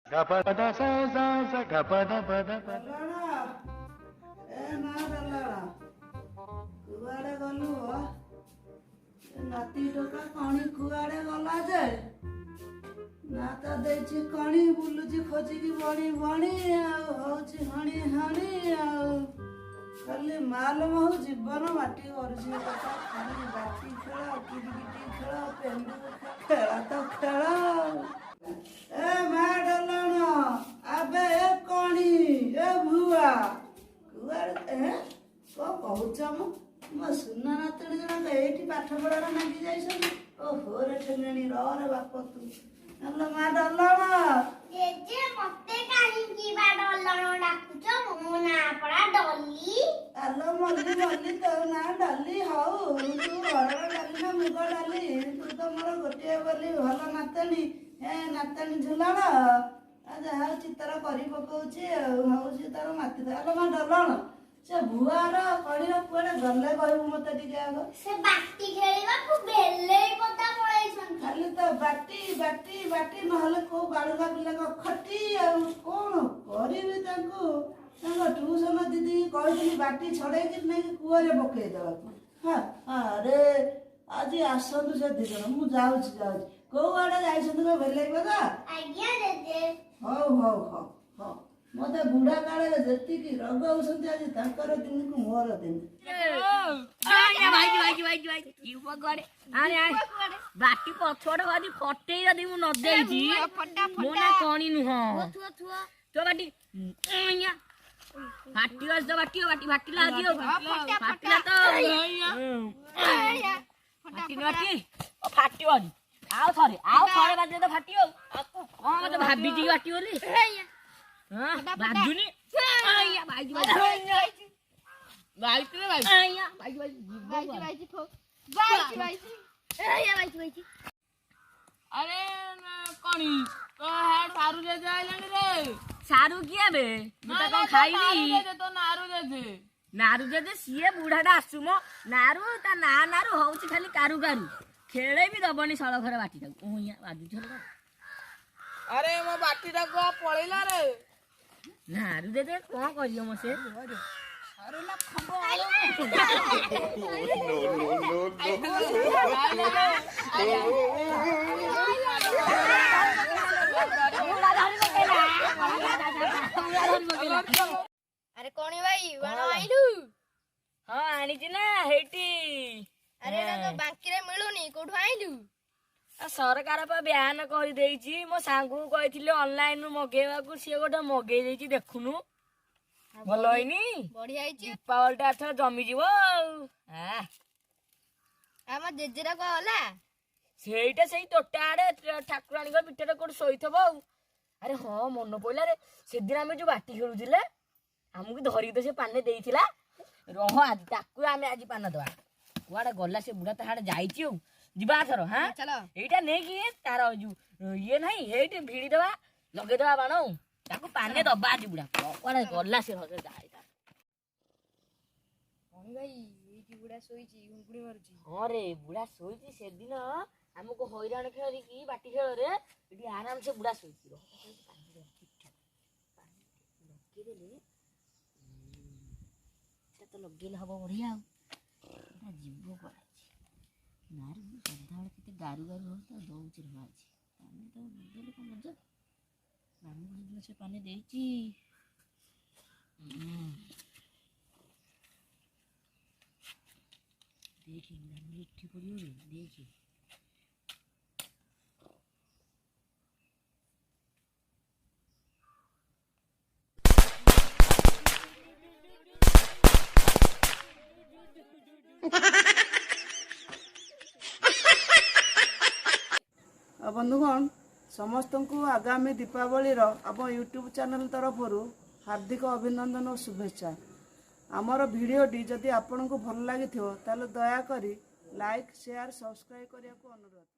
Gapada sa sa sa gapada pada pada. କୁଆଡେ ଗଲୁ ନାତି ଟୋକା କଣି କୁଆଡେ ଗଲା ଯେ ନା ତ ଦେଇଛି କଣି ବୁଲୁଛି ଖୋଜିକି ବଣି ବଣି ଆଉ ହଉଛି ହଣି ହଣି ଆଉ ଖାଲି ମାଲ ମହୁ ଜୀବନ ମାଟି କରୁଛି କଥା ଖାଲି ବାଟି ଖେଳ କିଟିକିଟି ଖେଳ ପେଣ୍ଡୁ ଖେଳ ତ ଖେଳ ଏ ମା ଡଲଣ ଆବେ ଏ କଣି ଏ ଭୁଆ କୁଆଡେ କଣ କହୁଛ ମୋ ସୁନା ନାତୁଣୀ ଜଣକ ଏଇଠି ପାଠ ପଢାରେ ନାଗି ଯାଇଛନ୍ତି ଓହୋ ରେ ଠେଙ୍ଗଣି ରେ ବାପ ତୁ ହେଲୋ ମା ଡଲଣ ଜେଜେ ମତେ କାହିଁକି ବା ଡଲଣ ଡାକୁଛ ମୋ ନାଁ ପରା ଡଲି ଆଲୋ ମଲ୍ଲି ମଲ୍ଲି ତୋ ନାଁ ଡଲି ହଉ ତୁ ଘରର ଡାଲି ନା ମୁଗ ଡାଲି ତୁ ତ ମୋର ଗୋଟିଏ ବୋଲି ଭଲ ନାତୁଣୀ ଏ ନାତୁଣୀ ଝୁଲଣ ଆଉ ଯାହା ଚିତ୍ର କରି ପକଉଛି ଆଉ ହଉଛି ତାର ମାତି ଆଲୋ ମା ଡଲଣ ସେ ଭୁଆର କଳିର କୁଆଡେ ଗଲେ କହିବୁ ମତେ ଟିକେ ଆଗ ସେ ବାଟି ଖେଳିବାକୁ ବେଲେଇ ପଦା ପଳେଇଛନ୍ତି ଖାଲି ତ ବାଟି ବାଟି ବାଟି ନହେଲେ କୋଉ ବାଳୁଙ୍ଗା ପିଲାଙ୍କ ଖଟି ଆଉ କଣ କରିବି ତାଙ୍କ ଟ୍ୟୁସନ ଦିଦି କହିଥିଲି ବାଟି ଛଡେଇକି ନେଇକି କୂଅରେ ପକେଇ ଦେବାକୁ ଆରେ ଆଜି ଆସନ୍ତୁ ସେ ଦି ଜଣ ମୁଁ ଯାଉଛି କୋଉ ଆଡେ ଯାଇଛନ୍ତି ବା ବେଲେଇ ପଦା ଆଜ୍ଞା ଜେଜେ ହଉ ହଉ ହଉ ହଉ ମତେ ବୁଢା କାଳରେ ଯେତିକି ରୋଗ ହଉଛନ୍ତି ଆଜି ତାଙ୍କର ଦିନକୁ ମୋର ଦିନ ବାଟି ପଛଆଡେ ବାଜି ଫଟେଇ ଯଦି ମୁଁ ନ ଦେଇଛି ମୋ ନା କଣି ନୁହଁ ତୋ ବାଟି ଫାଟିବ ତ ବାଟି ଫାଟିଲା ଆଜି ଫାଟିଲା ତ ଫାଟିବ ଆଉ ଥରେ ବାଜିଲେ ତ ଫାଟିବ କଣ ମତେ ଭାବିଛି ବାଟି ବୋଲି ବାଜୁନି अरे कणी तो हेड सारू जेजे आइलानी रे सारू किए बे कौन खाइबी तो नारू जेजे नारू जेजे सीए बुढ़ाटा आसु मो नारू ता ना नारू होउची खाली कारू कारू खेले भी दबनी सळ घरे बाटी जाऊ ओहिया बाजू झल अरे मो बाटीटा को पळेला रे नारू जेजे कोन करियो मो से अरे ना खंबो अरे कोणी बाई बाण आइलु हां आनीची ना हेटी अरे ना तो बांकी रे मिलुनी कोठु आइलु सरकार पर बयान कर देइची मो सांगू कहिथिले ऑनलाइन नु मगेवा को से गोटे मगे देइची देखुनु भलो होइनी बढ़िया आइची दीपावली टा अथर जमी जीवो हां हम जेजेरा को होला सेइटा सेई तोटा आडे ठाकुराणी को पिठरे कोड सोइथबो अरे हां मन पइला रे से दिन हम जो बाटी खेलुजिले हमकु धरि तो से पाने देइथिला रह आज ताकू आमे आज पान दवा कुआडे गल्ला से बुढ़ा ताहाडे जाइची जिबा थरो हां चलो एटा नै कि तार जो ये नहीं हेटी भिड़ी दवा लगे दवा बाणौ ताकू पाने दबा आज बुढ़ा कुआडे गल्ला से हजे जाइता कोणी भाई एठी बुढ़ा सोईची हुंकुड़ी मारुची हां रे बुढ़ा सोईची से दिन हमको हैरान खेली की बाटी खेल रे एठी आराम से बुढ़ा सोईची रो तो लगे हब बढ़िया जीव पड़ा नारू सदा के गारू गारू हो तो दौच रहा पानी तो नदेले कौन मजा मामू से पानी देची देखी मिठी पड़ियो रे देखी बंधुगण समस्त को आगामी दीपावली आम यूट्यूब चैनल तरफ हार्दिक अभिनंदन और शुभेच्छा आमर भिडियोटी जदि आपन को भल लगी दयाकोरी लाइक शेयर सब्सक्राइब करने को अनुरोध।